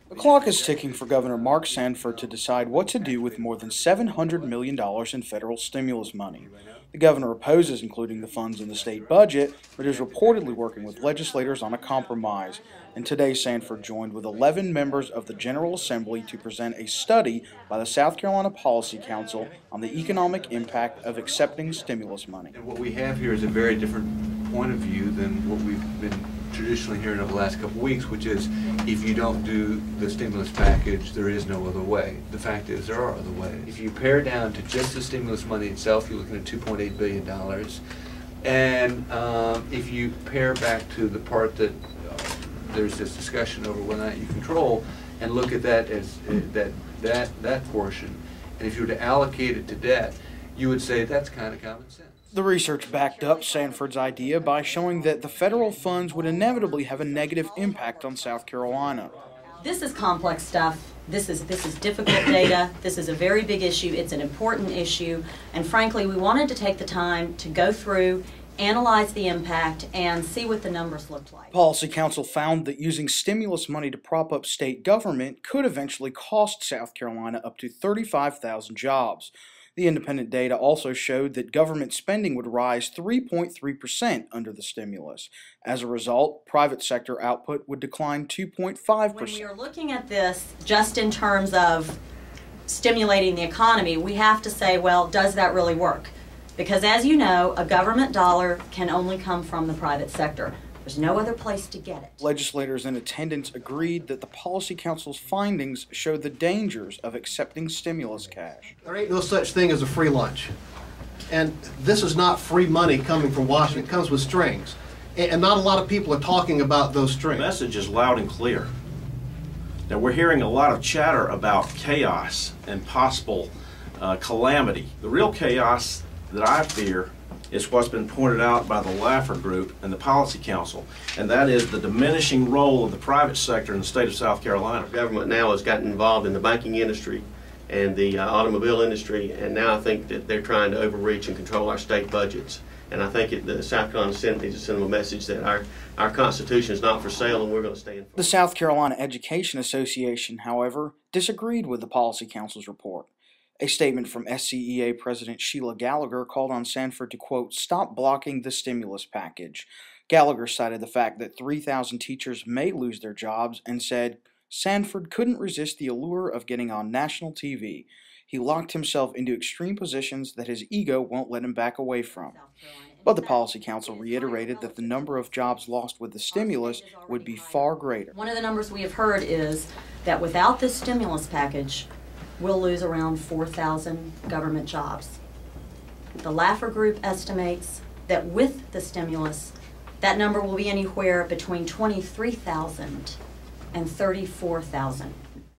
The clock is ticking for Governor Mark Sanford to decide what to do with more than $700 million in federal stimulus money. The governor opposes including the funds in the state budget, but is reportedly working with legislators on a compromise. And today, Sanford joined with 11 members of the General Assembly to present a study by the South Carolina Policy Council on the economic impact of accepting stimulus money. And what we have here is a very different point of view than what we've been traditionally hearing over the last couple of weeks, which is if you don't do the stimulus package, there is no other way. The fact is there are other ways. If you pare down to just the stimulus money itself, you're looking at $2.8 billion. And if you pare back to the part that there's this discussion over whether or not you control, and look at that as that portion, and if you were to allocate it to debt, you would say that's kind of common sense. The research backed up Sanford's idea by showing that the federal funds would inevitably have a negative impact on South Carolina. This is complex stuff. This is difficult data. This is a very big issue. It's an important issue. And frankly, we wanted to take the time to go through, analyze the impact, and see what the numbers looked like. Policy Council found that using stimulus money to prop up state government could eventually cost South Carolina up to 35,000 jobs. The independent data also showed that government spending would rise 3.3% under the stimulus. As a result, private sector output would decline 2.5%. When we are looking at this just in terms of stimulating the economy, we have to say, well, does that really work? Because as you know, a government dollar can only come from the private sector. There's no other place to get it. Legislators in attendance agreed that the Policy Council's findings show the dangers of accepting stimulus cash. There ain't no such thing as a free lunch. And this is not free money coming from Washington. It comes with strings. And not a lot of people are talking about those strings. The message is loud and clear. Now, we're hearing a lot of chatter about chaos and possible calamity. The real chaos that I fear is what's been pointed out by the Laffer Group and the Policy Council, and that is the diminishing role of the private sector in the state of South Carolina. The government now has gotten involved in the banking industry and the automobile industry, and now I think that they're trying to overreach and control our state budgets. And I think the South Carolina Senate needs to send them a message that our Constitution is not for sale and we're going to stand for it. The South Carolina Education Association, however, disagreed with the Policy Council's report. A statement from SCEA President Sheila Gallagher called on Sanford to, quote, stop blocking the stimulus package. Gallagher cited the fact that 3,000 teachers may lose their jobs and said Sanford couldn't resist the allure of getting on national TV. He locked himself into extreme positions that his ego won't let him back away from. But the Policy Council reiterated that the number of jobs lost with the stimulus would be far greater. One of the numbers we have heard is that without this stimulus package, we'll lose around 4,000 government jobs. The Laffer Group estimates that with the stimulus, that number will be anywhere between 23,000 and 34,000.